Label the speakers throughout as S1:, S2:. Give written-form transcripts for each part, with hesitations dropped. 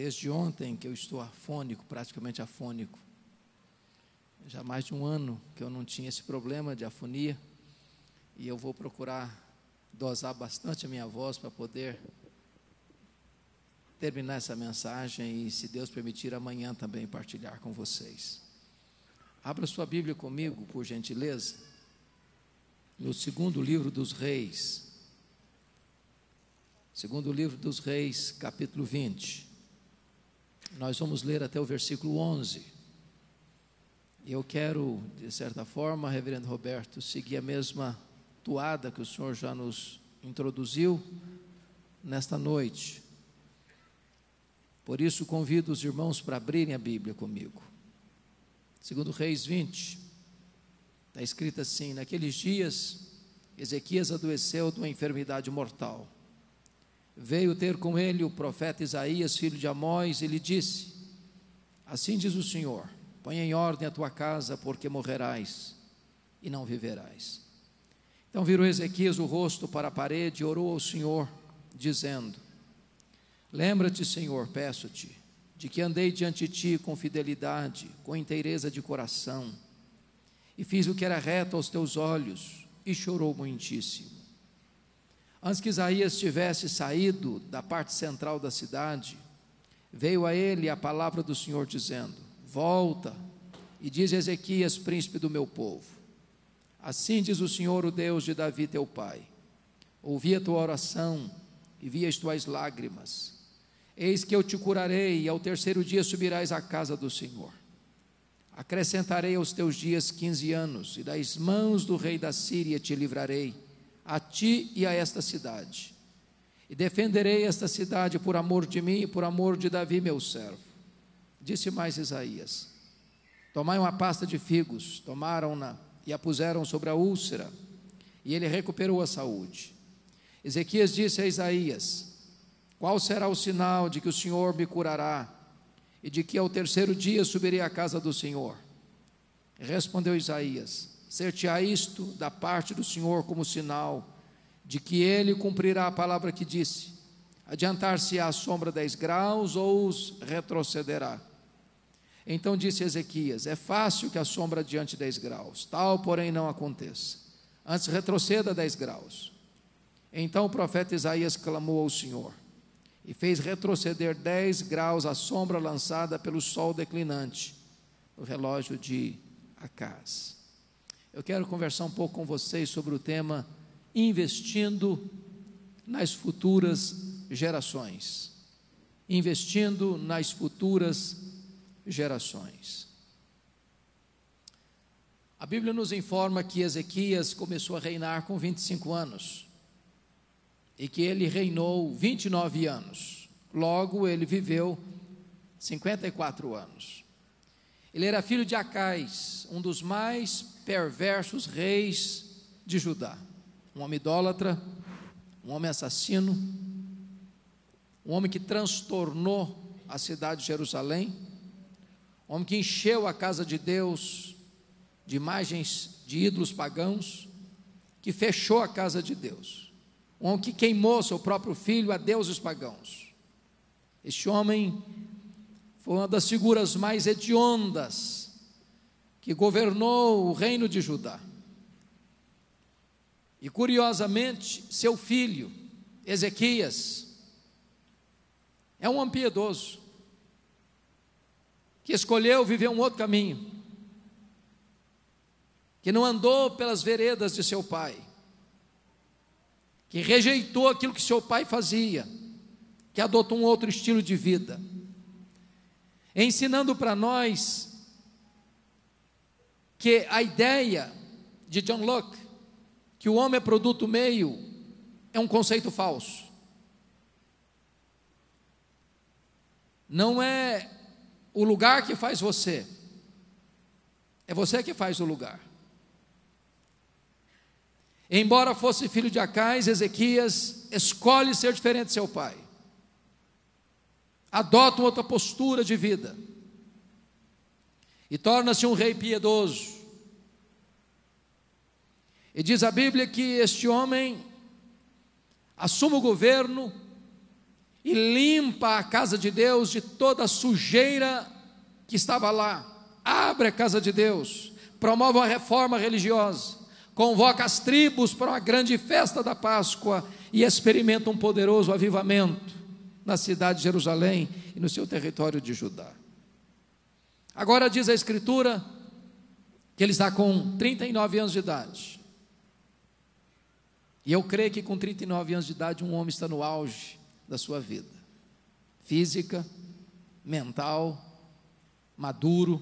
S1: Desde ontem que eu estou afônico, praticamente afônico. Já há mais de um ano que eu não tinha esse problema de afonia. E eu vou procurar dosar bastante a minha voz para poder terminar essa mensagem e, se Deus permitir, amanhã também partilhar com vocês. Abra sua Bíblia comigo, por gentileza, no segundo livro dos Reis. Segundo livro dos Reis, capítulo 20. Nós vamos ler até o versículo 11. E eu quero, de certa forma, reverendo Roberto, seguir a mesma toada que o senhor já nos introduziu nesta noite. Por isso, convido os irmãos para abrirem a Bíblia comigo. Segundo Reis 20, está escrito assim: naqueles dias, Ezequias adoeceu de uma enfermidade mortal. Veio ter com ele o profeta Isaías, filho de Amós, e lhe disse: assim diz o Senhor, põe em ordem a tua casa, porque morrerás e não viverás. Então virou Ezequias o rosto para a parede e orou ao Senhor, dizendo: lembra-te, Senhor, peço-te, de que andei diante de ti com fidelidade, com inteireza de coração, e fiz o que era reto aos teus olhos, e chorou muitíssimo. Antes que Isaías tivesse saído da parte central da cidade, veio a ele a palavra do Senhor dizendo: volta e diz a Ezequias, príncipe do meu povo: assim diz o Senhor, o Deus de Davi teu pai, ouvi a tua oração e vi as tuas lágrimas. Eis que eu te curarei, e ao terceiro dia subirás à casa do Senhor. Acrescentarei aos teus dias 15 anos, e das mãos do rei da Síria te livrarei, a ti e a esta cidade. E defenderei esta cidade por amor de mim e por amor de Davi meu servo. Disse mais Isaías: tomai uma pasta de figos. Tomaram-na e a puseram sobre a úlcera, e ele recuperou a saúde. Ezequias disse a Isaías: qual será o sinal de que o Senhor me curará, e de que ao terceiro dia subirei à casa do Senhor? Respondeu Isaías: ser-te-á isto da parte do Senhor como sinal de que ele cumprirá a palavra que disse: adiantar-se-á a sombra 10 graus ou retrocederá? Então disse Ezequias: é fácil que a sombra adiante 10 graus, tal porém não aconteça, antes retroceda 10 graus. Então o profeta Isaías clamou ao Senhor, e fez retroceder 10 graus a sombra lançada pelo sol declinante, o relógio de Acaz. Eu quero conversar um pouco com vocês sobre o tema investindo nas futuras gerações. Investindo nas futuras gerações. A Bíblia nos informa que Ezequias começou a reinar com 25 anos e que ele reinou 29 anos. Logo, ele viveu 54 anos. Ele era filho de Acaz, um dos mais perversos reis de Judá. Um homem idólatra, um homem assassino, um homem que transtornou a cidade de Jerusalém, um homem que encheu a casa de Deus de imagens de ídolos pagãos, que fechou a casa de Deus, um homem que queimou seu próprio filho a deuses pagãos. Este homem foi uma das figuras mais hediondas que governou o reino de Judá. E curiosamente, seu filho, Ezequias, é um homem piedoso, que escolheu viver um outro caminho, que não andou pelas veredas de seu pai, que rejeitou aquilo que seu pai fazia, que adotou um outro estilo de vida, ensinando para nós que a ideia de John Locke, que o homem é produto meio, é um conceito falso. Não é o lugar que faz você, é você que faz o lugar. Embora fosse filho de Acaz, Ezequias escolhe ser diferente de seu pai, adota outra postura de vida e torna-se um rei piedoso. E diz a Bíblia que este homem assume o governo e limpa a casa de Deus de toda a sujeira que estava lá. Abre a casa de Deus, promove uma reforma religiosa, convoca as tribos para uma grande festa da Páscoa e experimenta um poderoso avivamento na cidade de Jerusalém e no seu território de Judá. Agora diz a Escritura que ele está com 39 anos de idade. E eu creio que com 39 anos de idade um homem está no auge da sua vida física, mental, maduro.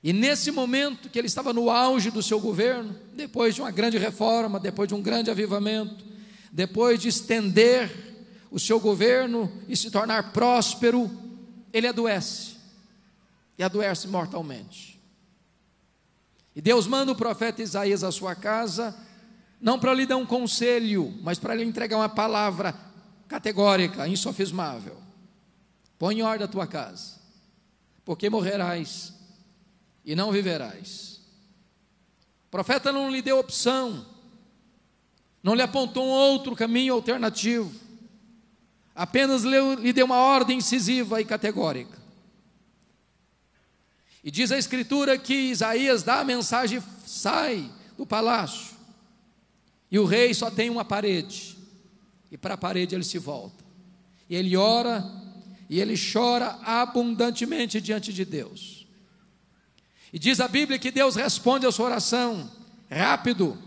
S1: E nesse momento que ele estava no auge do seu governo, depois de uma grande reforma, depois de um grande avivamento, depois de estender o seu governo e se tornar próspero, ele adoece, e adoece mortalmente. E Deus manda o profeta Isaías à sua casa, não para lhe dar um conselho, mas para lhe entregar uma palavra categórica, insofismável: põe em ordem a tua casa, porque morrerás e não viverás. O profeta não lhe deu opção, não lhe apontou um outro caminho alternativo, apenas lhe deu uma ordem incisiva e categórica. E diz a Escritura que Isaías dá a mensagem, sai do palácio, e o rei só tem uma parede, e para a parede ele se volta, e ele ora, e ele chora abundantemente diante de Deus. E diz a Bíblia que Deus responde a sua oração rápido.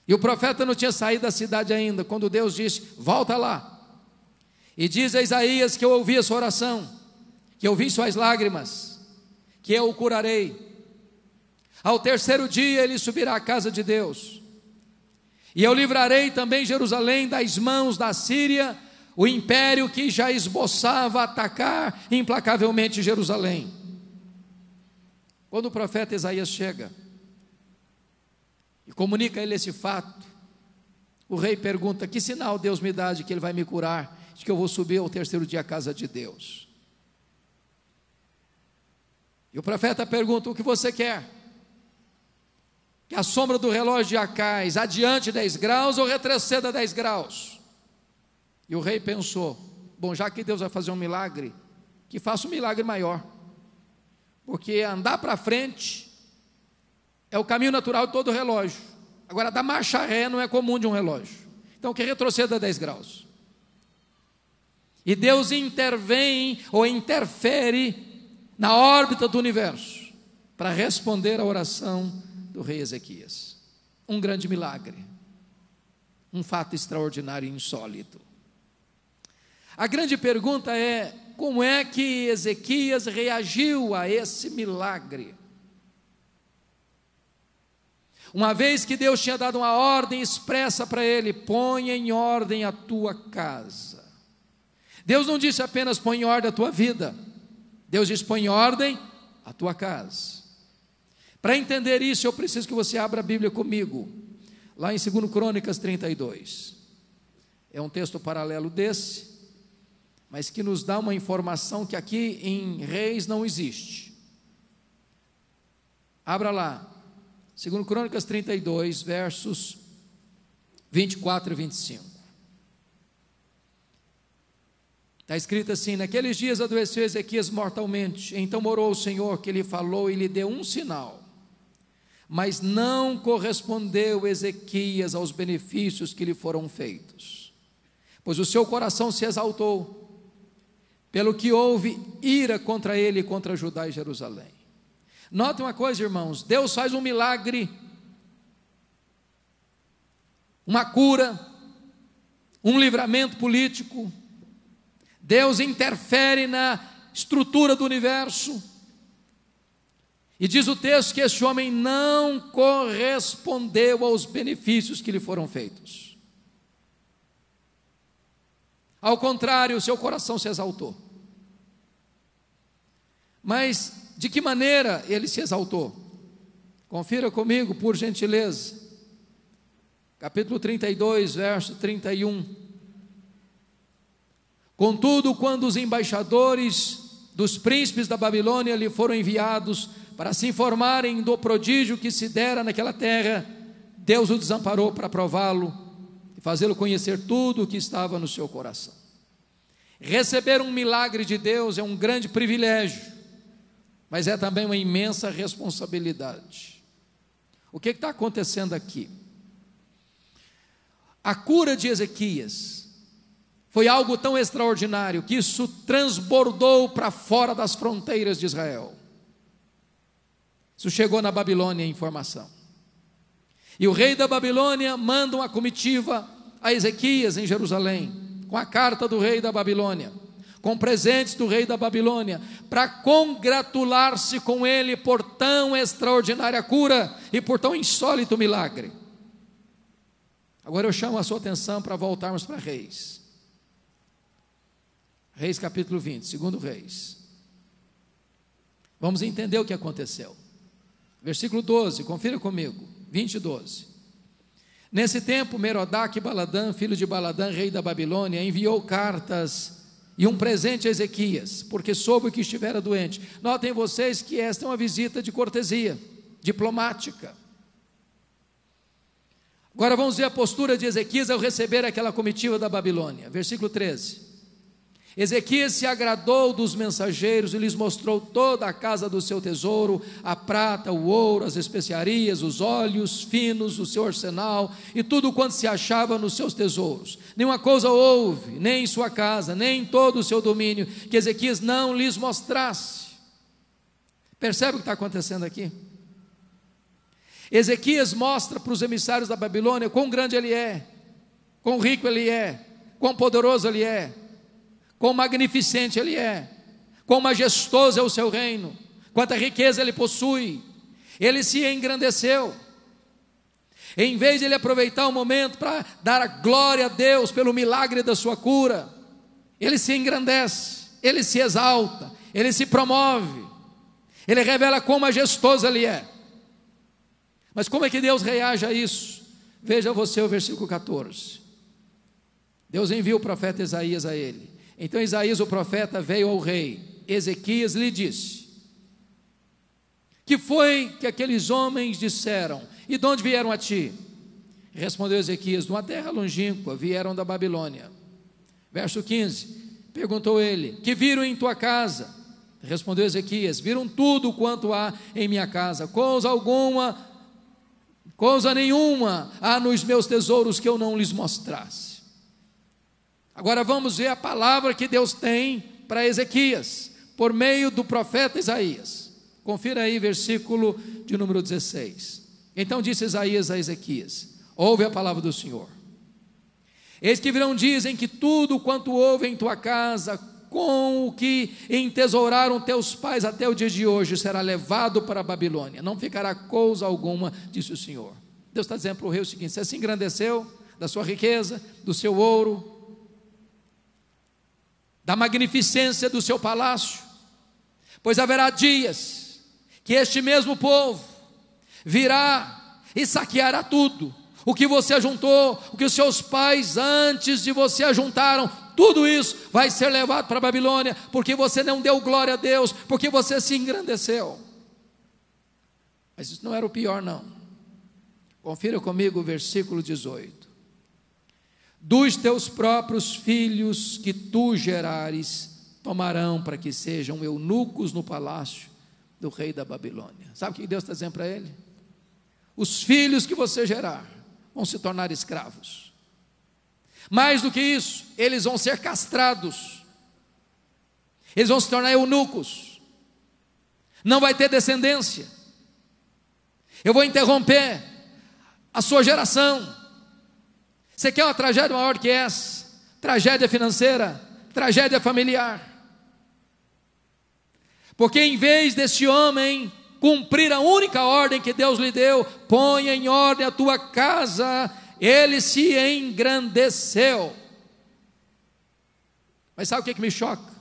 S1: E o profeta não tinha saído da cidade ainda, quando Deus disse: volta lá. E diz a Isaías que eu ouvi a sua oração, que eu vi suas lágrimas, que eu o curarei. Ao terceiro dia ele subirá à casa de Deus, e eu livrarei também Jerusalém das mãos da Síria, o império que já esboçava atacar implacavelmente Jerusalém. Quando o profeta Isaías chega e comunica a ele esse fato, o rei pergunta: que sinal Deus me dá de que ele vai me curar, de que eu vou subir ao terceiro dia à casa de Deus? E o profeta pergunta: o que você quer? Que a sombra do relógio de Acais adiante 10 graus ou retroceda 10 graus? E o rei pensou: bom, já que Deus vai fazer um milagre, que faça um milagre maior, porque andar para frente é o caminho natural de todo relógio. Agora, dar marcha ré não é comum de um relógio. Então, que retroceda 10 graus. E Deus intervém ou interfere na órbita do universo para responder à oração do rei Ezequias. Um grande milagre, um fato extraordinário e insólito. A grande pergunta é: como é que Ezequias reagiu a esse milagre? Uma vez que Deus tinha dado uma ordem expressa para ele: põe em ordem a tua casa. Deus não disse apenas põe em ordem a tua vida, Deus disse põe em ordem a tua casa. Para entender isso, eu preciso que você abra a Bíblia comigo, lá em 2 Crônicas 32. É um texto paralelo desse, mas que nos dá uma informação que aqui em Reis não existe. Abra lá, 2 Crônicas 32, versos 24 e 25. Está escrito assim: naqueles dias adoeceu Ezequias mortalmente, então orou o Senhor, que lhe falou e lhe deu um sinal. Mas não correspondeu Ezequias aos benefícios que lhe foram feitos, pois o seu coração se exaltou, pelo que houve ira contra ele e contra Judá e Jerusalém. Notem uma coisa, irmãos: Deus faz um milagre, uma cura, um livramento político. Deus interfere na estrutura do universo, e diz o texto que esse homem não correspondeu aos benefícios que lhe foram feitos. Ao contrário, o seu coração se exaltou. Mas de que maneira ele se exaltou? Confira comigo, por gentileza, capítulo 32, verso 31. Contudo, quando os embaixadores dos príncipes da Babilônia lhe foram enviados para se informarem do prodígio que se dera naquela terra, Deus o desamparou para prová-lo e fazê-lo conhecer tudo o que estava no seu coração. Receber um milagre de Deus é um grande privilégio, mas é também uma imensa responsabilidade. O que está acontecendo aqui? A cura de Ezequias foi algo tão extraordinário que isso transbordou para fora das fronteiras de Israel. Isso chegou na Babilônia, a informação. E o rei da Babilônia manda uma comitiva a Ezequias em Jerusalém, com a carta do rei da Babilônia, com presentes do rei da Babilônia, para congratular-se com ele por tão extraordinária cura e por tão insólito milagre. Agora eu chamo a sua atenção para voltarmos para Reis. Reis capítulo 20, segundo Reis. Vamos entender o que aconteceu. Versículo 12, confira comigo, 20 e 12. Nesse tempo, Merodach-Baladã, filho de Baladã, rei da Babilônia, enviou cartas e um presente a Ezequias, porque soube que estivera doente. Notem vocês que esta é uma visita de cortesia, diplomática. Agora vamos ver a postura de Ezequias ao receber aquela comitiva da Babilônia. Versículo 13. Ezequias se agradou dos mensageiros e lhes mostrou toda a casa do seu tesouro, a prata, o ouro, as especiarias, os óleos finos, o seu arsenal e tudo quanto se achava nos seus tesouros. Nenhuma coisa houve, nem em sua casa, nem em todo o seu domínio, que Ezequias não lhes mostrasse. Percebe o que está acontecendo aqui? Ezequias mostra para os emissários da Babilônia quão grande ele é, quão rico ele é, quão poderoso ele é, quão magnificente ele é, quão majestoso é o seu reino, quanta riqueza ele possui. Ele se engrandeceu. Em vez de ele aproveitar o momento para dar a glória a Deus pelo milagre da sua cura, ele se engrandece, ele se exalta, ele se promove, ele revela quão majestoso ele é. Mas como é que Deus reage a isso? Veja você o versículo 14. Deus envia o profeta Isaías a ele. Então Isaías o profeta veio ao rei. Ezequias lhe disse: que foi que aqueles homens disseram? E de onde vieram a ti? Respondeu Ezequias: de uma terra longínqua, vieram da Babilônia. Verso 15, perguntou ele: que viram em tua casa? Respondeu Ezequias: viram tudo quanto há em minha casa, coisa nenhuma há nos meus tesouros que eu não lhes mostrasse. Agora vamos ver a palavra que Deus tem para Ezequias, por meio do profeta Isaías. Confira aí versículo de número 16. Então disse Isaías a Ezequias: ouve a palavra do Senhor. Eis que virão dizem que tudo quanto houve em tua casa, com o que entesouraram teus pais até o dia de hoje, será levado para a Babilônia, não ficará coisa alguma, disse o Senhor. Deus está dizendo para o rei o seguinte: você se engrandeceu da sua riqueza, do seu ouro, da magnificência do seu palácio, pois haverá dias que este mesmo povo virá e saqueará tudo, o que você ajuntou, o que os seus pais antes de você ajuntaram, tudo isso vai ser levado para a Babilônia, porque você não deu glória a Deus, porque você se engrandeceu. Mas isso não era o pior, não. Confira comigo o versículo 18. Dos teus próprios filhos que tu gerares, tomarão para que sejam eunucos no palácio do rei da Babilônia. Sabe o que Deus está dizendo para ele? Os filhos que você gerar vão se tornar escravos. Mais do que isso, eles vão ser castrados, eles vão se tornar eunucos, não vai ter descendência. Eu vou interromper a sua geração. Você quer uma tragédia maior que essa? Tragédia financeira, tragédia familiar. Porque em vez desse homem cumprir a única ordem que Deus lhe deu, ponha em ordem a tua casa, ele se engrandeceu. Mas sabe o que me choca?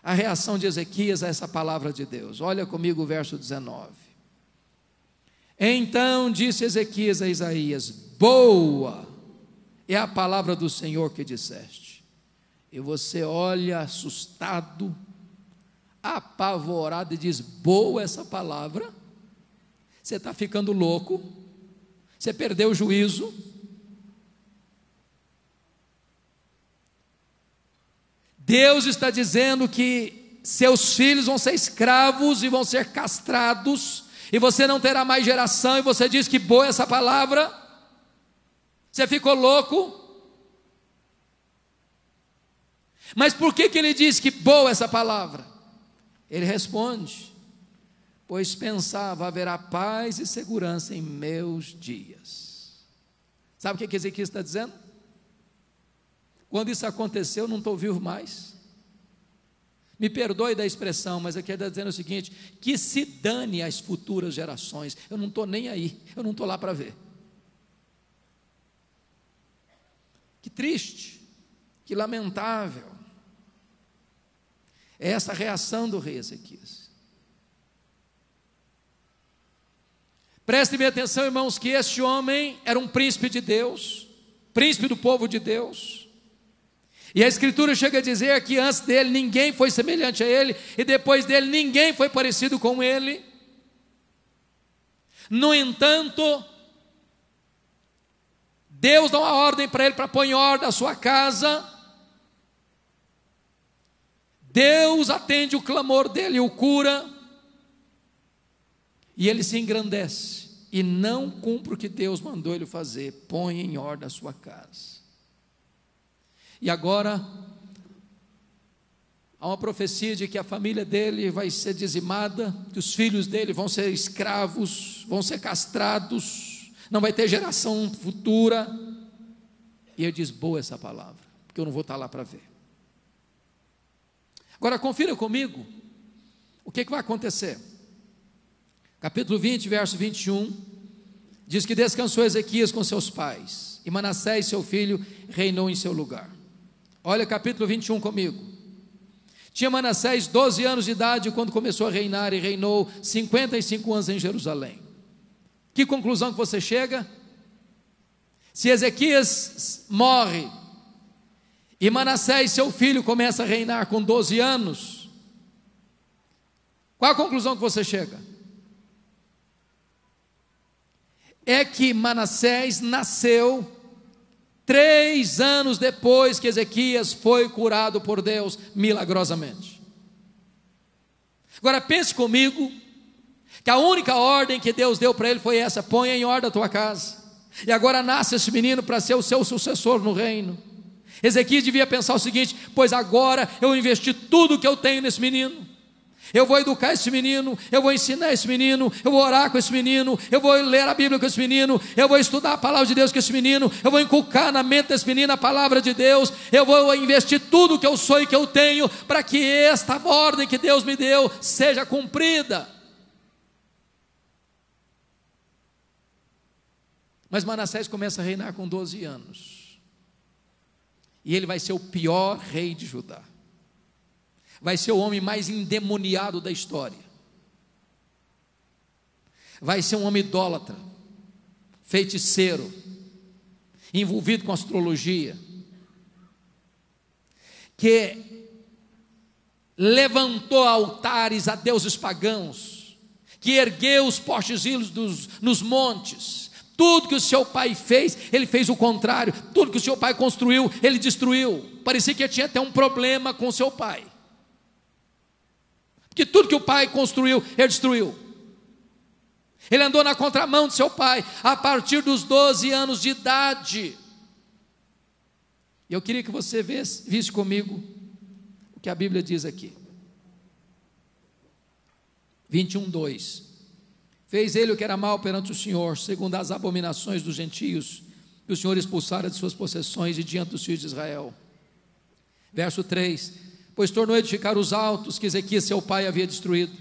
S1: A reação de Ezequias a essa palavra de Deus. Olha comigo o verso 19. Então disse Ezequias a Isaías: boa é a palavra do Senhor que disseste. E você olha assustado, apavorado e diz: boa essa palavra? Você está ficando louco? Você perdeu o juízo? Deus está dizendo que seus filhos vão ser escravos e vão ser castrados, e você não terá mais geração, e você diz que boa essa palavra? Você ficou louco? Mas por que ele diz que boa essa palavra? Ele responde: pois pensava, haverá paz e segurança em meus dias. Sabe o que Ezequias está dizendo? Quando isso aconteceu, eu não estou vivo mais. Me perdoe da expressão, mas aqui ele está dizendo o seguinte: que se dane as futuras gerações, eu não estou nem aí, eu não estou lá para ver. Que triste, que lamentável é essa reação do rei Ezequias. Prestem atenção, irmãos, que este homem era um príncipe de Deus, príncipe do povo de Deus, e a Escritura chega a dizer que antes dele ninguém foi semelhante a ele, e depois dele ninguém foi parecido com ele. No entanto, Deus dá uma ordem para ele, para pôr em ordem a sua casa. Deus atende o clamor dele, o cura, e ele se engrandece, e não cumpre o que Deus mandou ele fazer, põe em ordem a sua casa. E agora, há uma profecia de que a família dele vai ser dizimada, que os filhos dele vão ser escravos, vão ser castrados, não vai ter geração futura. E ele diz: boa essa palavra, porque eu não vou estar lá para ver. Agora confira comigo o que vai acontecer. Capítulo 20, verso 21, diz que descansou Ezequias com seus pais, e Manassés, seu filho, reinou em seu lugar. Olha capítulo 21 comigo. Tinha Manassés 12 anos de idade quando começou a reinar, e reinou 55 anos em Jerusalém. Que conclusão que você chega? Se Ezequias morre, e Manassés, seu filho, começa a reinar com 12 anos, qual a conclusão que você chega? É que Manassés nasceu 3 anos depois que Ezequias foi curado por Deus milagrosamente. Agora pense comigo, que a única ordem que Deus deu para ele foi essa: põe em ordem a tua casa. E agora nasce esse menino para ser o seu sucessor no reino. Ezequias devia pensar o seguinte: pois agora eu investi tudo que eu tenho nesse menino, eu vou educar esse menino, eu vou ensinar esse menino, eu vou orar com esse menino, eu vou ler a Bíblia com esse menino, eu vou estudar a palavra de Deus com esse menino, eu vou inculcar na mente desse menino a palavra de Deus, eu vou investir tudo que eu sou e que eu tenho, para que esta ordem que Deus me deu seja cumprida. Mas Manassés começa a reinar com 12 anos, e ele vai ser o pior rei de Judá. Vai ser o homem mais endemoniado da história. Vai ser um homem idólatra, feiticeiro, envolvido com astrologia, que levantou altares a deuses pagãos, que ergueu os postezinhos nos montes. Tudo que o seu pai fez, ele fez o contrário. Tudo que o seu pai construiu, ele destruiu. Parecia que ele tinha até um problema com o seu pai, porque tudo que o pai construiu, ele destruiu. Ele andou na contramão de seu pai a partir dos 12 anos de idade. E eu queria que você visse comigo o que a Bíblia diz aqui. 21:2. Fez ele o que era mal perante o Senhor, segundo as abominações dos gentios, que o Senhor expulsara de suas possessões e diante dos filhos de Israel. Verso 3. Pois tornou a edificar os altos que Ezequias seu pai havia destruído,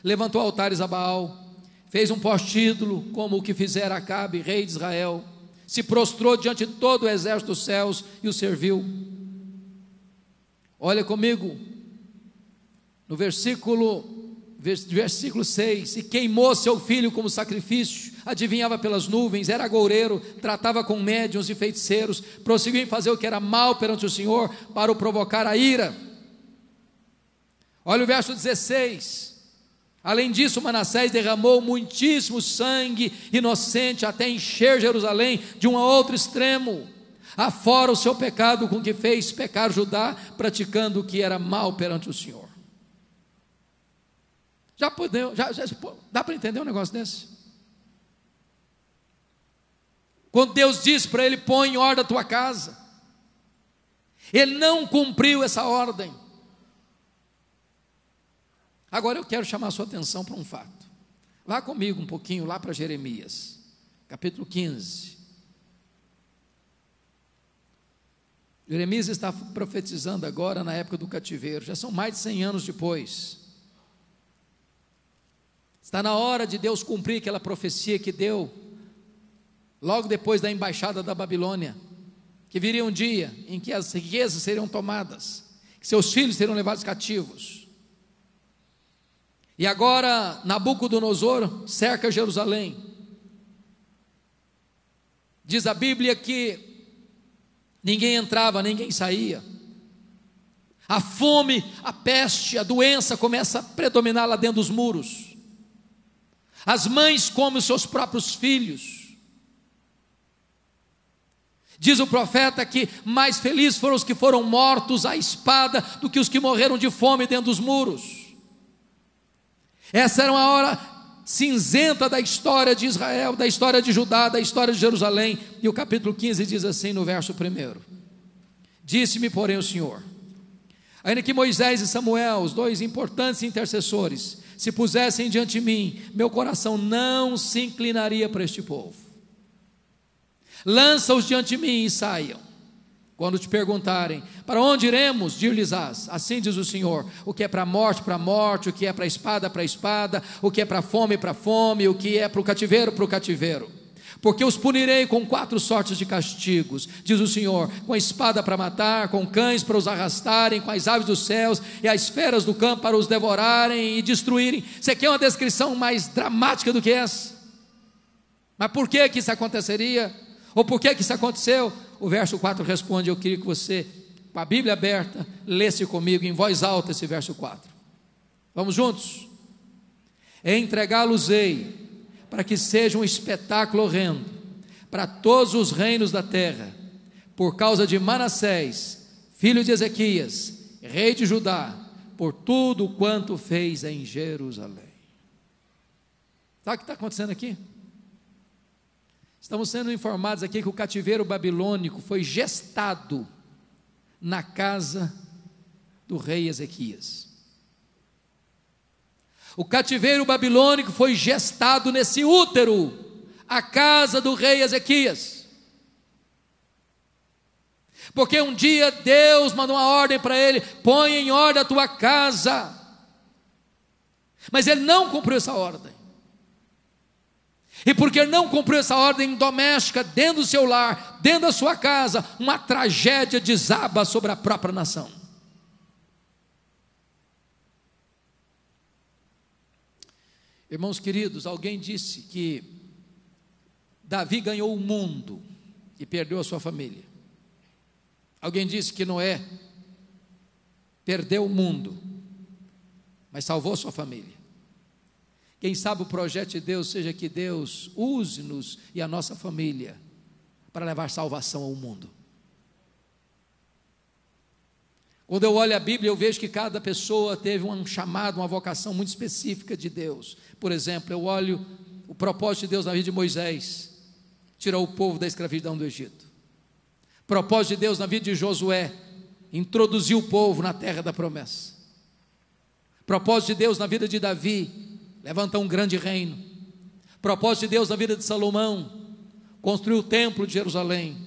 S1: levantou altares a Baal, fez um poste-ídolo como o que fizera Acabe, rei de Israel, se prostrou diante de todo o exército dos céus e o serviu. Olha comigo, no versículo 6, e queimou seu filho como sacrifício, adivinhava pelas nuvens, era agoureiro, tratava com médiuns e feiticeiros, prosseguiu em fazer o que era mal perante o Senhor, para o provocar a ira. Olha o verso 16, além disso Manassés derramou muitíssimo sangue inocente, até encher Jerusalém de um a outro extremo, afora o seu pecado com que fez pecar Judá, praticando o que era mal perante o Senhor. Já dá para entender um negócio desse? Quando Deus disse para ele: põe em ordem a tua casa, ele não cumpriu essa ordem. Agora eu quero chamar a sua atenção para um fato. Vá comigo um pouquinho lá para Jeremias, capítulo 15. Jeremias está profetizando agora na época do cativeiro, já são mais de 100 anos depois. Está na hora de Deus cumprir aquela profecia que deu logo depois da embaixada da Babilônia, que viria um dia em que as riquezas seriam tomadas, que seus filhos seriam levados cativos. E agora Nabucodonosor cerca Jerusalém. Diz a Bíblia que ninguém entrava, ninguém saía. A fome, a peste, a doença começa a predominar lá dentro dos muros. As mães comem os seus próprios filhos. Diz o profeta que mais felizes foram os que foram mortos à espada do que os que morreram de fome dentro dos muros. Essa era uma hora cinzenta da história de Israel, da história de Judá, da história de Jerusalém. E o capítulo 15 diz assim no verso 1: disse-me, porém, o Senhor, ainda que Moisés e Samuel, os dois importantes intercessores, se pusessem diante de mim, meu coração não se inclinaria para este povo. Lança-os diante de mim e saiam. Quando te perguntarem, para onde iremos? Dir-lhes-ás, assim diz o Senhor, o que é para a morte, o que é para a espada, o que é para a fome, o que é para o cativeiro. Porque os punirei com 4 sortes de castigos, diz o Senhor, com a espada para matar, com cães para os arrastarem, com as aves dos céus e as feras do campo para os devorarem e destruírem. Você quer uma descrição mais dramática do que essa? Mas por que isso aconteceria? Ou por que isso aconteceu? O verso 4 responde. Eu queria que você, com a Bíblia aberta, lesse comigo em voz alta esse verso 4. Vamos juntos? Entregá-los-ei para que seja um espetáculo horrendo para todos os reinos da terra, por causa de Manassés, filho de Ezequias, rei de Judá, por tudo quanto fez em Jerusalém. Sabe o que está acontecendo aqui? Estamos sendo informados aqui que o cativeiro babilônico foi gestado na casa do rei Ezequias. O cativeiro babilônico foi gestado nesse útero, a casa do rei Ezequias. Porque um dia Deus mandou uma ordem para ele: põe em ordem a tua casa. Mas ele não cumpriu essa ordem. E porque ele não cumpriu essa ordem doméstica, dentro do seu lar, dentro da sua casa, uma tragédia desaba sobre a própria nação. Irmãos queridos, alguém disse que Davi ganhou o mundo e perdeu a sua família. Alguém disse que Noé perdeu o mundo, mas salvou a sua família. Quem sabe o projeto de Deus seja que Deus use-nos e a nossa família para levar salvação ao mundo. Quando eu olho a Bíblia, eu vejo que cada pessoa teve um chamado, uma vocação muito específica de Deus. Por exemplo, eu olho o propósito de Deus na vida de Moisés: tirou o povo da escravidão do Egito. Propósito de Deus na vida de Josué: introduziu o povo na terra da promessa. Propósito de Deus na vida de Davi: levantar um grande reino. Propósito de Deus na vida de Salomão: construir o templo de Jerusalém.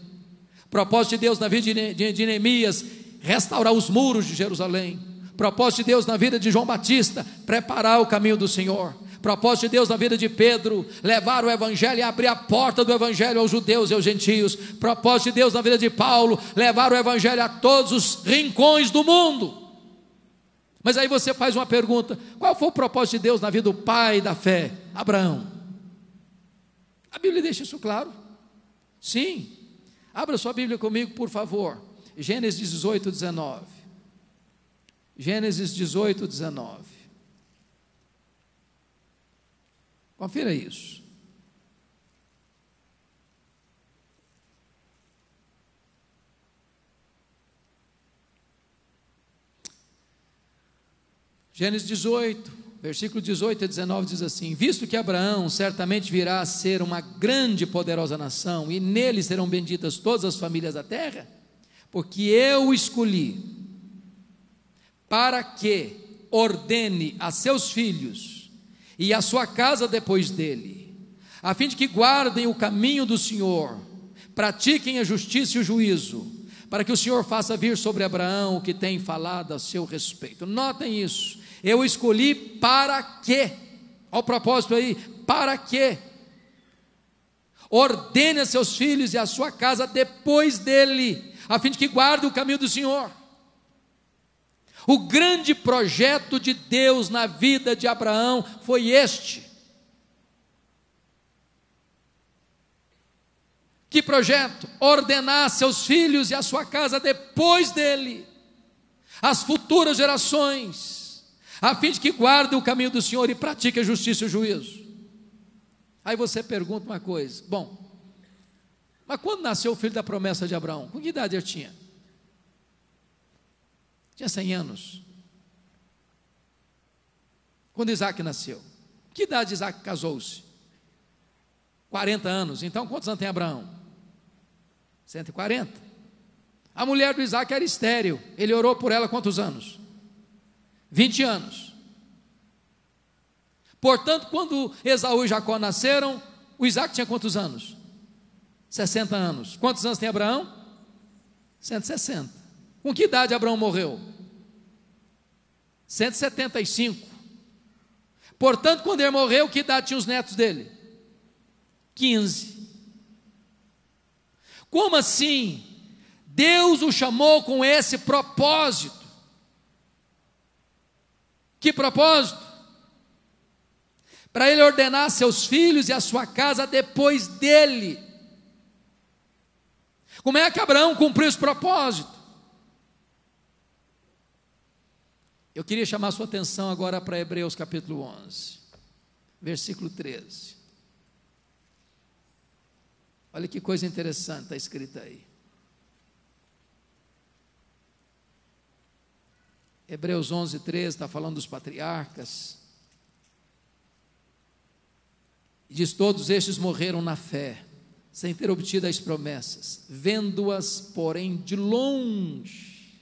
S1: Propósito de Deus na vida de Neemias: restaurar os muros de Jerusalém. Propósito de Deus na vida de João Batista: preparar o caminho do Senhor. Propósito de Deus na vida de Pedro: levar o evangelho e abrir a porta do evangelho aos judeus e aos gentios. Propósito de Deus na vida de Paulo: levar o evangelho a todos os rincões do mundo. Mas aí você faz uma pergunta: qual foi o propósito de Deus na vida do pai da fé, Abraão? A Bíblia deixa isso claro. Sim, abra sua Bíblia comigo, por favor. Gênesis 18, 19. Gênesis 18, 19. Confira isso. Gênesis 18, versículo 18 a 19 diz assim: visto que Abraão certamente virá a ser uma grande e poderosa nação, e nele serão benditas todas as famílias da terra, porque eu o escolhi para que ordene a seus filhos e a sua casa depois dele, a fim de que guardem o caminho do Senhor, pratiquem a justiça e o juízo, para que o Senhor faça vir sobre Abraão o que tem falado a seu respeito. Notem isso, eu escolhi para quê? Olha o propósito aí, para quê? Ordene a seus filhos e a sua casa depois dele, a fim de que guardem o caminho do Senhor. O grande projeto de Deus na vida de Abraão foi este. Que projeto? Ordenar seus filhos e a sua casa depois dele, as futuras gerações, a fim de que guardem o caminho do Senhor e pratiquem a justiça e o juízo. Aí você pergunta uma coisa: bom, mas quando nasceu o filho da promessa de Abraão, com que idade ele tinha? Tinha 100 anos. Quando Isaac nasceu, que idade Isaac casou-se? 40 anos. Então quantos anos tem Abraão? 140. A mulher do Isaac era estéril. Ele orou por ela quantos anos? 20 anos. Portanto, quando Esaú e Jacó nasceram, o Isaac tinha quantos anos? 60 anos. Quantos anos tem Abraão? 160. Com que idade Abraão morreu? 175. Portanto, quando ele morreu, que idade tinham os netos dele? 15. Como assim? Deus o chamou com esse propósito. Que propósito? Para ele ordenar seus filhos e a sua casa depois dele. Como é que Abraão cumpriu esse propósito? Eu queria chamar a sua atenção agora para Hebreus capítulo 11, versículo 13. Olha que coisa interessante está escrita aí. Hebreus 11, 13 está falando dos patriarcas. E diz: todos estes morreram na fé, sem ter obtido as promessas, vendo-as, porém, de longe,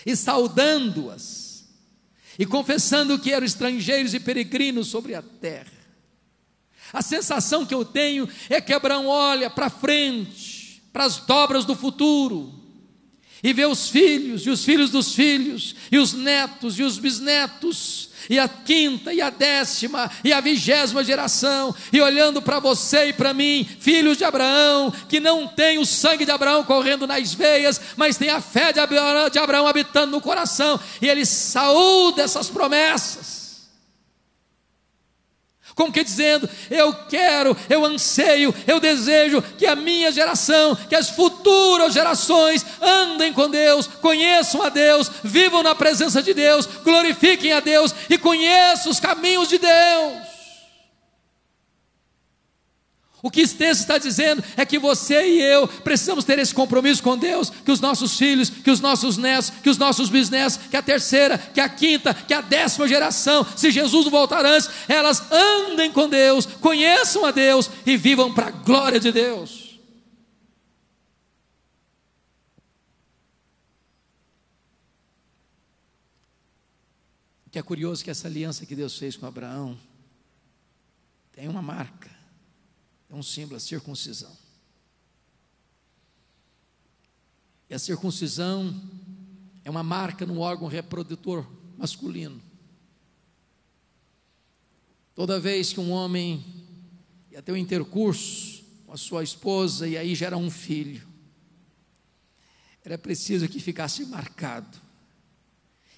S1: e saudando-as, e confessando que eram estrangeiros e peregrinos sobre a terra. A sensação que eu tenho é que Abraão olha para frente, para as dobras do futuro, e vê os filhos, e os filhos dos filhos, e os netos, e os bisnetos, e a quinta, e a 10ª, e a 20ª geração, e olhando para você e para mim, filhos de Abraão, que não tem o sangue de Abraão correndo nas veias, mas tem a fé de Abraão habitando no coração, e ele saúda essas promessas, como que dizendo: eu quero, eu anseio, eu desejo que a minha geração, que as futuras gerações andem com Deus, conheçam a Deus, vivam na presença de Deus, glorifiquem a Deus e conheçam os caminhos de Deus. O que esse texto está dizendo é que você e eu precisamos ter esse compromisso com Deus, que os nossos filhos, que os nossos netos, que os nossos bisnetos, que a 3ª, que a 5ª, que a 10ª geração, se Jesus voltar antes, elas andem com Deus, conheçam a Deus e vivam para a glória de Deus. O que é curioso é que essa aliança que Deus fez com Abraão tem uma marca. É um símbolo, a circuncisão. E a circuncisão é uma marca no órgão reprodutor masculino. Toda vez que um homem ia ter um intercurso com a sua esposa e aí gera um filho, era preciso que ficasse marcado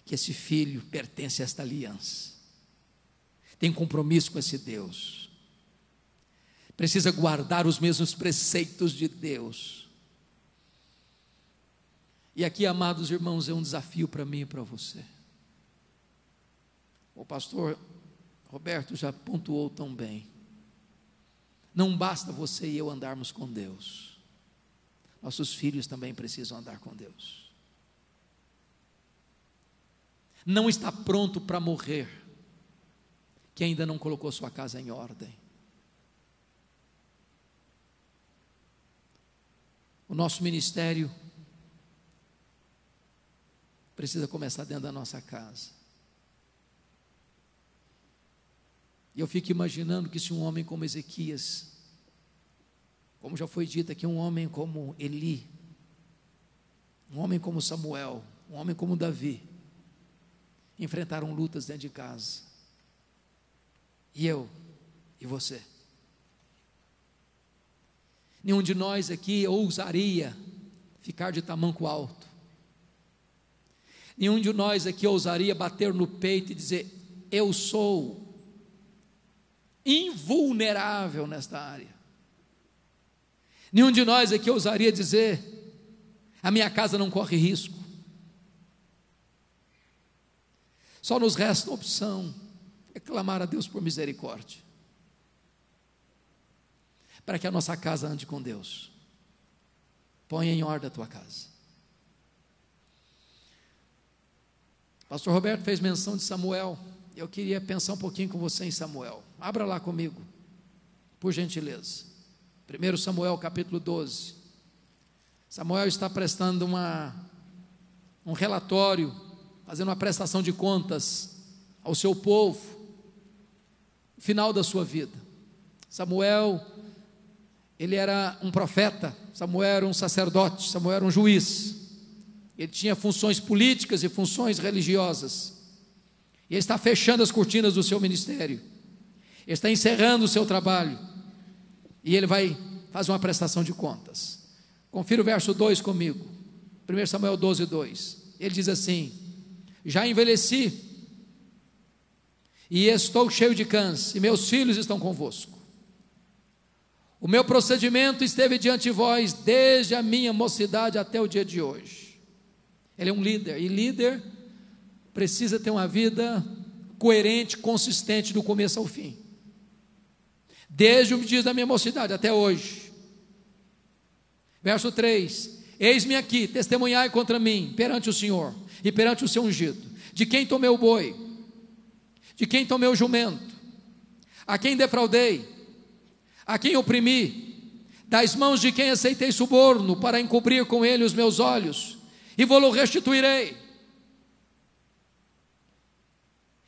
S1: que esse filho pertence a esta aliança, tem compromisso com esse Deus, precisa guardar os mesmos preceitos de Deus. E aqui, amados irmãos, é um desafio para mim e para você. O pastor Roberto já pontuou tão bem. Não basta você e eu andarmos com Deus, nossos filhos também precisam andar com Deus. não está pronto para morrer, que ainda não colocou sua casa em ordem. O nosso ministério precisa começar dentro da nossa casa. E eu fico imaginando que se um homem como Ezequias, como já foi dito aqui, um homem como Eli, um homem como Samuel, um homem como Davi, enfrentaram lutas dentro de casa. E eu e você. Nenhum de nós aqui ousaria ficar de tamanco alto. Nenhum de nós aqui ousaria bater no peito e dizer: eu sou invulnerável nesta área. Nenhum de nós aqui ousaria dizer: a minha casa não corre risco. Só nos resta a opção, é clamar a Deus por misericórdia, para que a nossa casa ande com Deus. Ponha em ordem a tua casa. Pastor Roberto fez menção de Samuel. Eu queria pensar um pouquinho com você em Samuel. Abra lá comigo, por gentileza. 1 Samuel capítulo 12. Samuel está prestando um relatório, fazendo uma prestação de contas ao seu povo, no final da sua vida. Samuel, ele era um profeta, Samuel era um sacerdote, Samuel era um juiz. Ele tinha funções políticas e funções religiosas. E ele está fechando as cortinas do seu ministério. Ele está encerrando o seu trabalho. E ele vai fazer uma prestação de contas. Confira o verso 2 comigo. 1 Samuel 12, 2. Ele diz assim: já envelheci, e estou cheio de cães, e meus filhos estão convosco. O meu procedimento esteve diante de vós, desde a minha mocidade até o dia de hoje. Ele é um líder, e líder precisa ter uma vida coerente, consistente, do começo ao fim. Desde os dias da minha mocidade até hoje. Verso 3: eis-me aqui, testemunhai contra mim, perante o Senhor, e perante o seu ungido, de quem tomei o boi, de quem tomei o jumento, a quem defraudei, a quem oprimi, das mãos de quem aceitei suborno, para encobrir com ele os meus olhos, e vou-lo restituirei.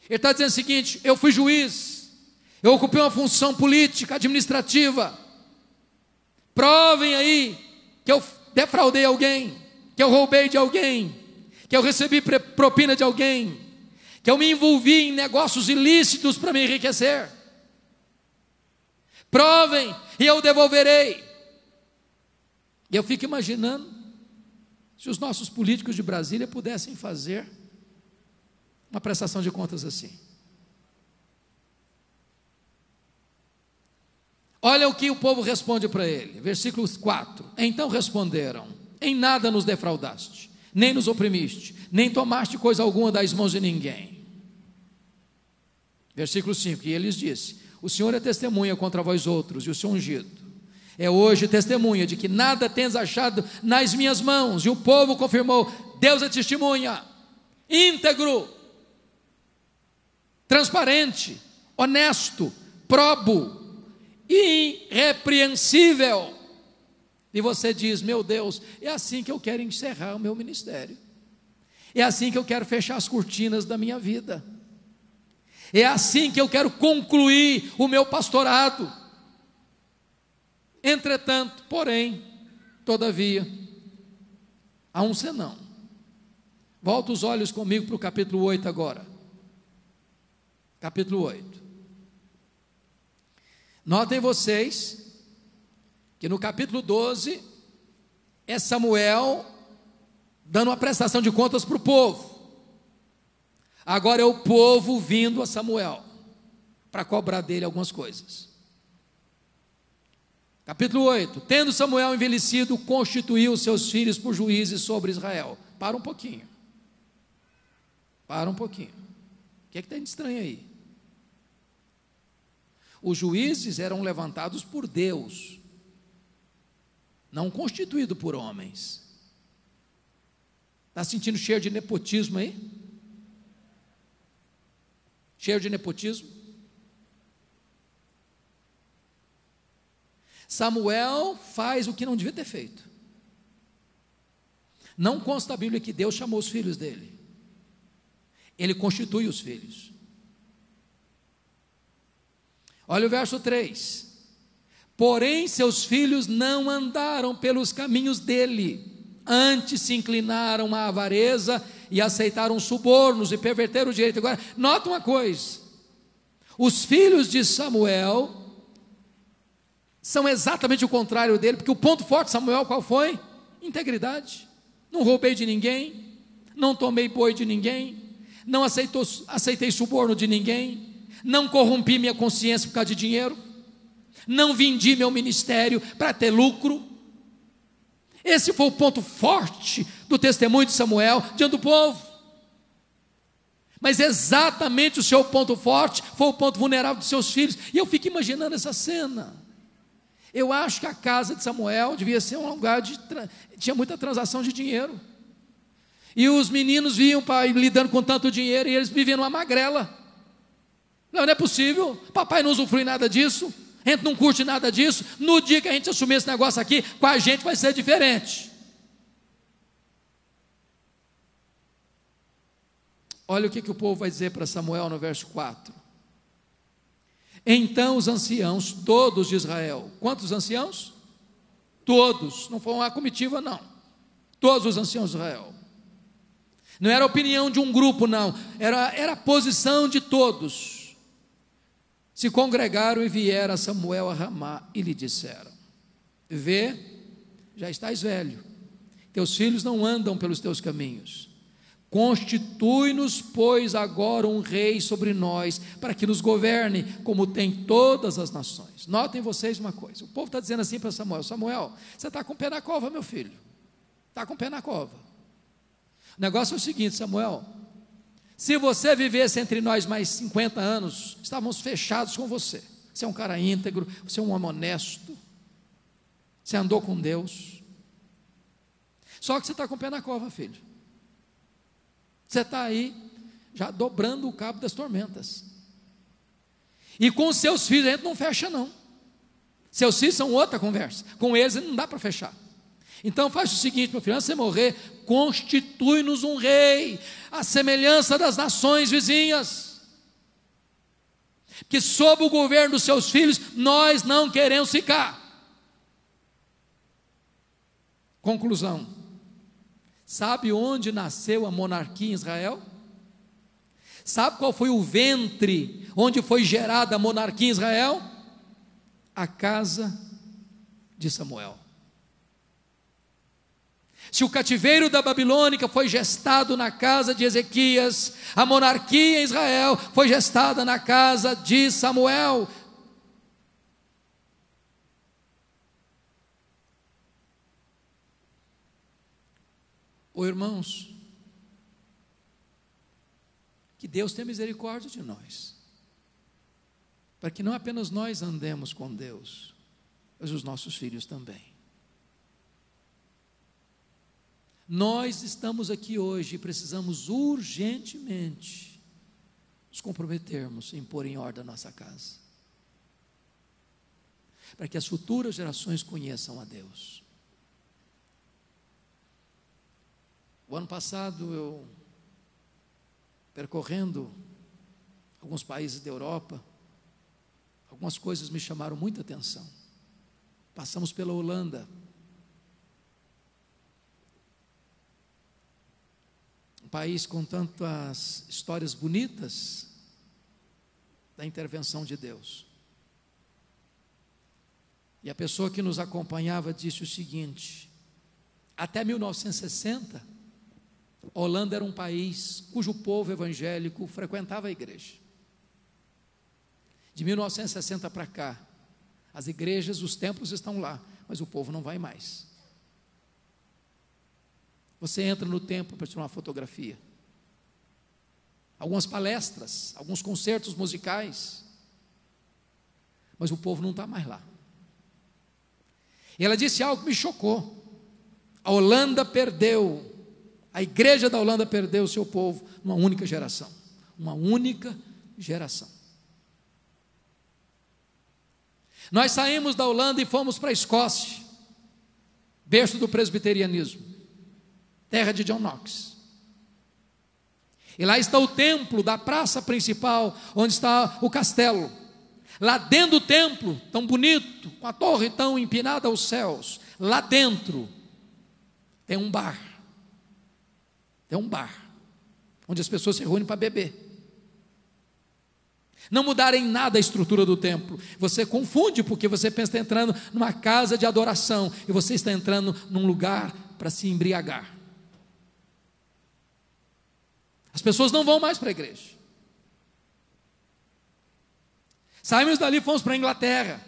S1: Ele está dizendo o seguinte: eu fui juiz, eu ocupei uma função política, administrativa. Provem aí que eu defraudei alguém, que eu roubei de alguém, que eu recebi propina de alguém, que eu me envolvi em negócios ilícitos para me enriquecer. Provem e eu devolverei. E eu fico imaginando se os nossos políticos de Brasília pudessem fazer uma prestação de contas assim. Olha o que o povo responde para ele, versículo 4: então responderam: em nada nos defraudaste, nem nos oprimiste, nem tomaste coisa alguma das mãos de ninguém. Versículo 5: e ele lhes disse: o Senhor é testemunha contra vós outros, e o seu ungido é hoje testemunha de que nada tens achado nas minhas mãos. E o povo confirmou: Deus é testemunha, íntegro, transparente, honesto, probo, irrepreensível. E você diz: meu Deus, é assim que eu quero encerrar o meu ministério, é assim que eu quero fechar as cortinas da minha vida, é assim que eu quero concluir o meu pastorado. Entretanto, porém, todavia, há um senão. Volta os olhos comigo para o capítulo 8 agora. Capítulo 8. Notem vocês que no capítulo 12 é Samuel dando uma prestação de contas para o povo. Agora é o povo vindo a Samuel para cobrar dele algumas coisas. Capítulo 8: tendo Samuel envelhecido, constituiu seus filhos por juízes sobre Israel. Para um pouquinho. Para um pouquinho. O que é que tem de estranho aí? Os juízes eram levantados por Deus, não constituídos por homens. Está sentindo cheiro de nepotismo aí? cheio de nepotismo. Samuel faz o que não devia ter feito. Não consta na Bíblia que Deus chamou os filhos dele. Ele constitui os filhos. Olha o verso 3. Porém seus filhos não andaram pelos caminhos dele, antes se inclinaram à avareza e aceitaram subornos e perverteram o direito. Agora, nota uma coisa: os filhos de Samuel são exatamente o contrário dele, porque o ponto forte de Samuel qual foi? Integridade. Não roubei de ninguém, não tomei boi de ninguém, não aceitei suborno de ninguém, não corrompi minha consciência por causa de dinheiro, não vendi meu ministério para ter lucro. Esse foi o ponto forte do testemunho de Samuel diante do povo. Mas exatamente o seu ponto forte foi o ponto vulnerável dos seus filhos. E eu fico imaginando essa cena. Eu acho que a casa de Samuel devia ser um lugar tinha muita transação de dinheiro. E os meninos vinham lidando com tanto dinheiro e eles viviam numa magrela. Não é possível, papai não usufrui nada disso, a gente não curte nada disso. No dia que a gente assumir esse negócio aqui, com a gente vai ser diferente. Olha o que o povo vai dizer para Samuel no verso 4. Então os anciãos, todos de Israel, quantos anciãos? Todos, não foi uma comitiva não, todos os anciãos de Israel, não era a opinião de um grupo não, era a posição de todos, se congregaram e vieram a Samuel a Ramá e lhe disseram: vê, já estás velho, teus filhos não andam pelos teus caminhos, constitui-nos, pois, agora um rei sobre nós, para que nos governe, como tem todas as nações. Notem vocês uma coisa, o povo está dizendo assim para Samuel: Samuel, você está com o pé na cova, meu filho, está com o pé na cova. O negócio é o seguinte, Samuel, se você vivesse entre nós mais 50 anos, estávamos fechados com você. Você é um cara íntegro, você é um homem honesto, você andou com Deus, só que você está com o pé na cova, filho. Você está aí, já dobrando o cabo das tormentas. E com seus filhos a gente não fecha não. Seus filhos são outra conversa. Com eles não dá para fechar. Então faz o seguinte, meu filho, antes de você morrer, constitui-nos um rei, à semelhança das nações vizinhas. Que sob o governo dos seus filhos, nós não queremos ficar. Conclusão. Sabe onde nasceu a monarquia em Israel? Sabe qual foi o ventre onde foi gerada a monarquia em Israel? A casa de Samuel. Se o cativeiro da Babilônica foi gestado na casa de Ezequias, a monarquia em Israel foi gestada na casa de Samuel. Ô irmãos, que Deus tenha misericórdia de nós, para que não apenas nós andemos com Deus, mas os nossos filhos também. Nós estamos aqui hoje e precisamos urgentemente nos comprometermos em pôr em ordem a nossa casa, para que as futuras gerações conheçam a Deus. O ano passado eu, percorrendo alguns países da Europa, algumas coisas me chamaram muita atenção. Passamos pela Holanda, um país com tantas histórias bonitas da intervenção de Deus. E a pessoa que nos acompanhava disse o seguinte: até 1960, a Holanda era um país cujo povo evangélico frequentava a igreja. De 1960 para cá, as igrejas, os templos estão lá, mas o povo não vai mais. Você entra no templo para tirar uma fotografia, algumas palestras, alguns concertos musicais, mas o povo não está mais lá. E ela disse algo que me chocou: a Holanda perdeu, a igreja da Holanda perdeu o seu povo numa única geração, uma única geração. Nós saímos da Holanda e fomos para a Escócia, berço do presbiterianismo, terra de John Knox. E lá está o templo da praça principal, onde está o castelo. Lá dentro do templo, tão bonito, com a torre tão empinada aos céus, lá dentro tem um bar. Tem um bar, onde as pessoas se reúnem para beber. Não mudaram em nada a estrutura do templo. Você confunde, porque você pensa que está entrando numa casa de adoração, e você está entrando num lugar para se embriagar. As pessoas não vão mais para a igreja. Saímos dali e fomos para a Inglaterra.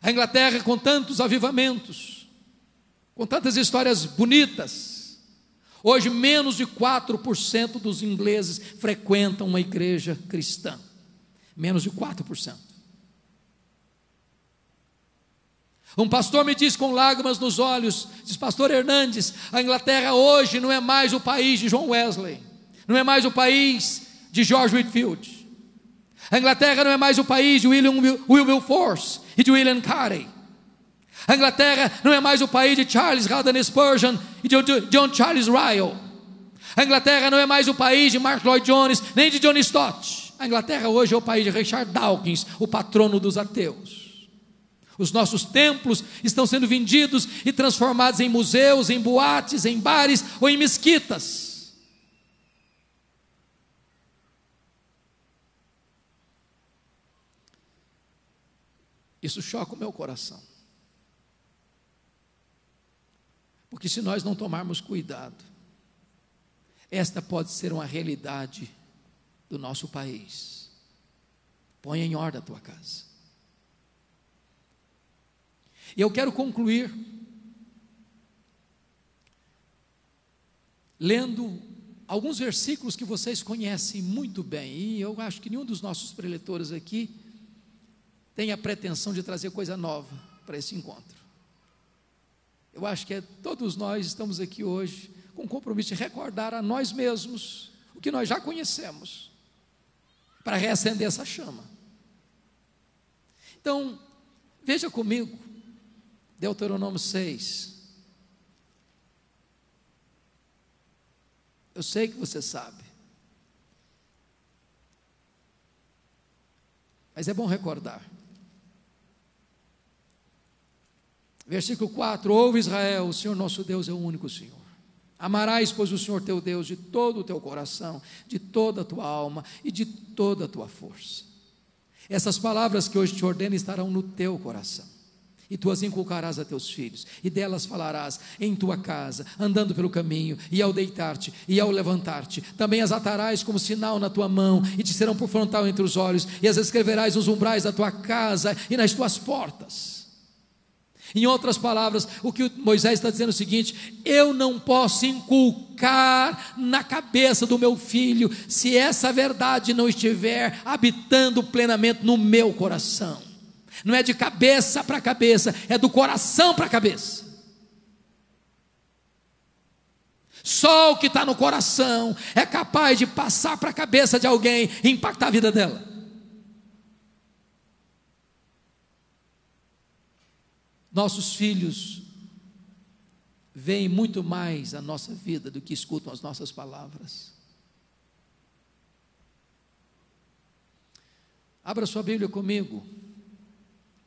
S1: A Inglaterra com tantos avivamentos, com tantas histórias bonitas. Hoje menos de 4% dos ingleses frequentam uma igreja cristã. Menos de 4%. Um pastor me disse com lágrimas nos olhos, diz: pastor Hernandes, a Inglaterra hoje não é mais o país de John Wesley, não é mais o país de George Whitefield, a Inglaterra não é mais o país de Wilberforce e de William Carey, a Inglaterra não é mais o país de Charles Haddon Spurgeon e de John Charles Ryle, a Inglaterra não é mais o país de Mark Lloyd Jones, nem de John Stott. A Inglaterra hoje é o país de Richard Dawkins, o patrono dos ateus. Os nossos templos estão sendo vendidos e transformados em museus, em boates, em bares ou em mesquitas. Isso choca o meu coração. Porque se nós não tomarmos cuidado, esta pode ser uma realidade do nosso país. Põe em ordem a tua casa. E eu quero concluir lendo alguns versículos que vocês conhecem muito bem, e eu acho que nenhum dos nossos preletores aqui tem a pretensão de trazer coisa nova para esse encontro. Eu acho que todos nós estamos aqui hoje com o compromisso de recordar a nós mesmos o que nós já conhecemos, para reacender essa chama. Então, veja comigo Deuteronômio 6. Eu sei que você sabe, mas é bom recordar. Versículo 4: ouve Israel, o Senhor nosso Deus é o único Senhor. Amarás, pois, o Senhor teu Deus de todo o teu coração, de toda a tua alma e de toda a tua força. Essas palavras que hoje te ordeno estarão no teu coração, e tu as inculcarás a teus filhos, e delas falarás em tua casa, andando pelo caminho, e ao deitar-te, e ao levantar-te. Também as atarás como sinal na tua mão, e te serão por frontal entre os olhos, e as escreverás nos umbrais da tua casa e nas tuas portas. Em outras palavras, o que Moisés está dizendo é o seguinte: eu não posso inculcar na cabeça do meu filho, se essa verdade não estiver habitando plenamente no meu coração. Não é de cabeça para cabeça, é do coração para a cabeça. Só o que está no coração é capaz de passar para a cabeça de alguém e impactar a vida dela. Nossos filhos veem muito mais a nossa vida do que escutam as nossas palavras. Abra sua Bíblia comigo,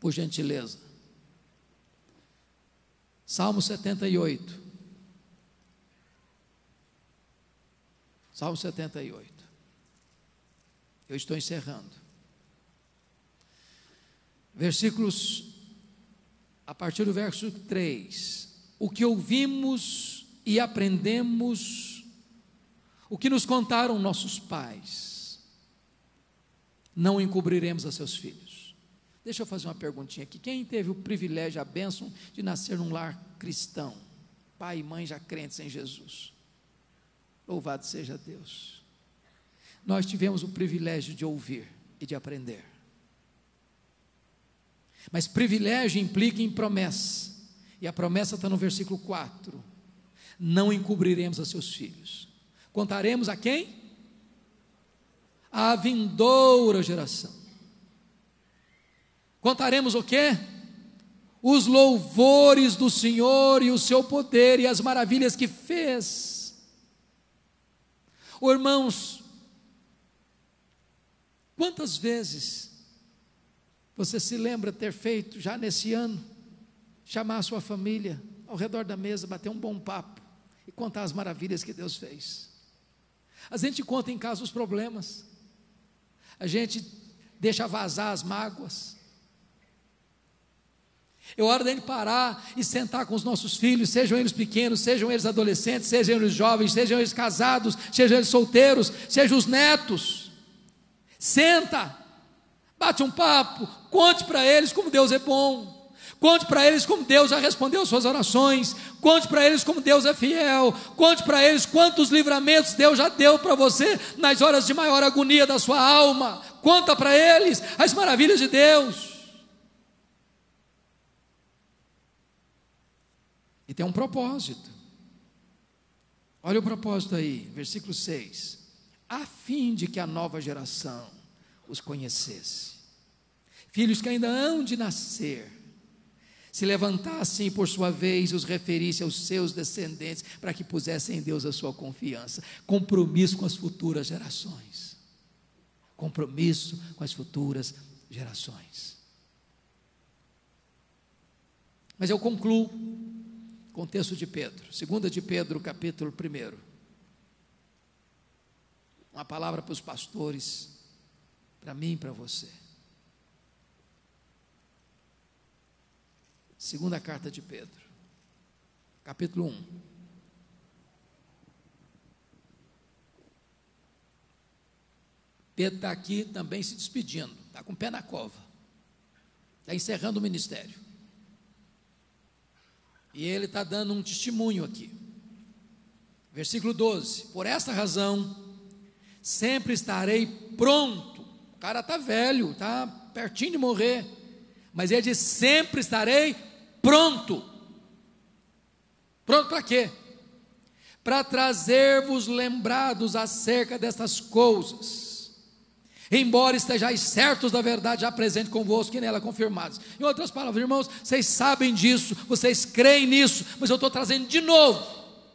S1: por gentileza. Salmo 78. Salmo 78. Eu estou encerrando. Versículos, a partir do verso 3. O que ouvimos e aprendemos, o que nos contaram nossos pais, não encobriremos a seus filhos. Deixa eu fazer uma perguntinha aqui. Quem teve o privilégio, a bênção de nascer num lar cristão? Pai e mãe já crentes em Jesus. Louvado seja Deus. Nós tivemos o privilégio de ouvir e de aprender. Mas privilégio implica em promessa. E a promessa está no versículo 4. Não encobriremos a seus filhos. Contaremos a quem? à vindoura geração. Contaremos o quê? Os louvores do Senhor e o seu poder e as maravilhas que fez. Irmãos, quantas vezes você se lembra ter feito já nesse ano, chamar a sua família ao redor da mesa, bater um bom papo e contar as maravilhas que Deus fez? A gente conta em casa os problemas, a gente deixa vazar as mágoas. É hora de parar e sentar com os nossos filhos, sejam eles pequenos, sejam eles adolescentes, sejam eles jovens, sejam eles casados, sejam eles solteiros, sejam os netos. Senta, bate um papo, conte para eles como Deus é bom, conte para eles como Deus já respondeu suas orações, conte para eles como Deus é fiel, conte para eles quantos livramentos Deus já deu para você nas horas de maior agonia da sua alma. Conta para eles as maravilhas de Deus. E tem um propósito. Olha o propósito aí, versículo 6. A fim de que a nova geração os conhecesse. Filhos que ainda hão de nascer, se levantassem e por sua vez os referissem aos seus descendentes, para que pusessem em Deus a sua confiança. Compromisso com as futuras gerações. Compromisso com as futuras gerações. Mas eu concluo com o texto de Pedro, 2 de Pedro, capítulo 1. Uma palavra para os pastores, para mim e para você. Segunda carta de Pedro, capítulo 1. Pedro está aqui também se despedindo, está com o pé na cova, está encerrando o ministério. E ele está dando um testemunho aqui. Versículo 12: por esta razão, sempre estarei pronto. O cara está velho, está pertinho de morrer, mas ele diz: sempre estarei pronto. Pronto para quê? Para trazer-vos lembrados acerca dessas coisas, embora estejais certos da verdade já presente convosco e nela confirmados. Em outras palavras, irmãos, vocês sabem disso, vocês creem nisso, mas eu estou trazendo de novo,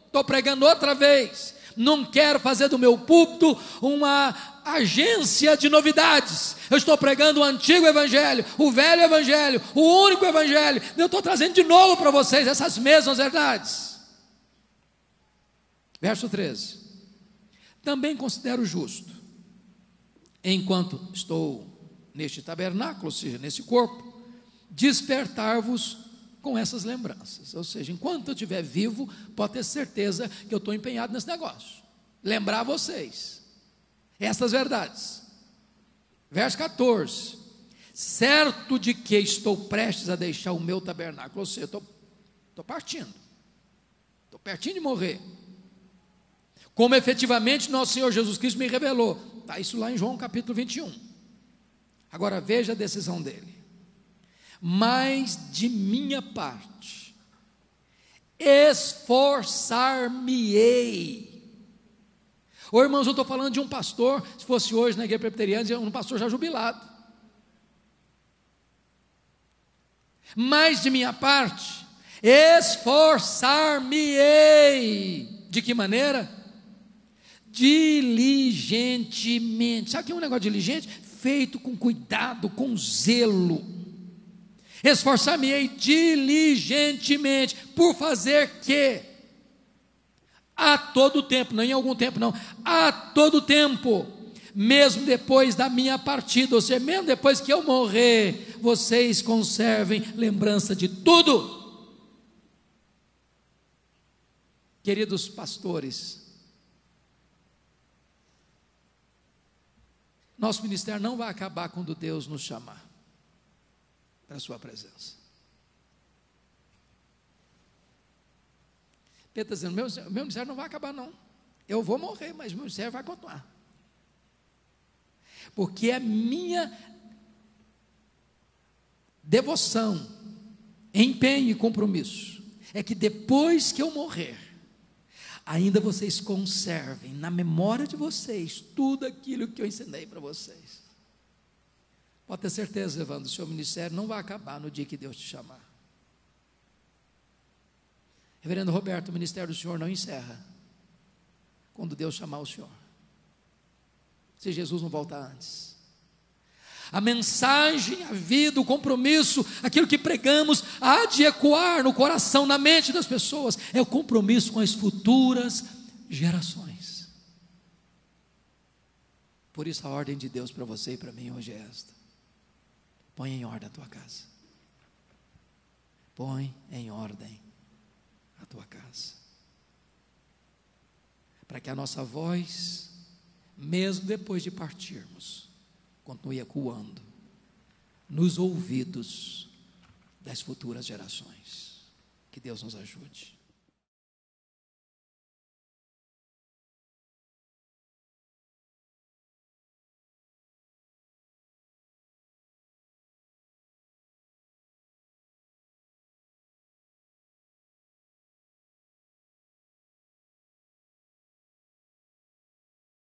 S1: estou pregando outra vez. Não quero fazer do meu púlpito uma agência de novidades. Eu estou pregando o antigo evangelho, o velho evangelho, o único evangelho. Eu estou trazendo de novo para vocês essas mesmas verdades. Verso 13: também considero justo, enquanto estou neste tabernáculo, ou seja, nesse corpo, despertar-vos com essas lembranças. Ou seja, enquanto eu estiver vivo, pode ter certeza que eu estou empenhado nesse negócio. Lembrar vocês essas verdades. Verso 14: certo de que estou prestes a deixar o meu tabernáculo, ou seja, estou partindo, estou pertinho de morrer, como efetivamente nosso Senhor Jesus Cristo me revelou. Está isso lá em João capítulo 21. Agora veja a decisão dele: mas de minha parte esforçar-me-ei. Ô irmãos, eu estou falando de um pastor, se fosse hoje na igreja presbiteriana, um pastor já jubilado. Mas de minha parte esforçar-me-ei. De que maneira? Diligentemente. Sabe o que é um negócio diligente? Feito com cuidado, com zelo. Esforçar-me-ei diligentemente, por fazer que? A todo tempo, não em algum tempo não, a todo tempo, mesmo depois da minha partida, ou seja, mesmo depois que eu morrer, vocês conservem lembrança de tudo. Queridos pastores, nosso ministério não vai acabar quando Deus nos chamar para a sua presença. Pedro está dizendo: meu ministério não vai acabar não, eu vou morrer, mas meu ministério vai continuar, porque a minha devoção, empenho e compromisso é que depois que eu morrer, ainda vocês conservem na memória de vocês tudo aquilo que eu ensinei para vocês. Pode ter certeza, Evandro, o seu ministério não vai acabar no dia que Deus te chamar. Reverendo Roberto, o ministério do senhor não encerra quando Deus chamar o senhor, se Jesus não voltar antes. A mensagem, a vida, o compromisso, aquilo que pregamos, há de ecoar no coração, na mente das pessoas. É o compromisso com as futuras gerações. Por isso a ordem de Deus para você e para mim hoje é esta: põe em ordem a tua casa. Põe em ordem a tua casa, para que a nossa voz, mesmo depois de partirmos, continue ecoando nos ouvidos das futuras gerações. Que Deus nos ajude.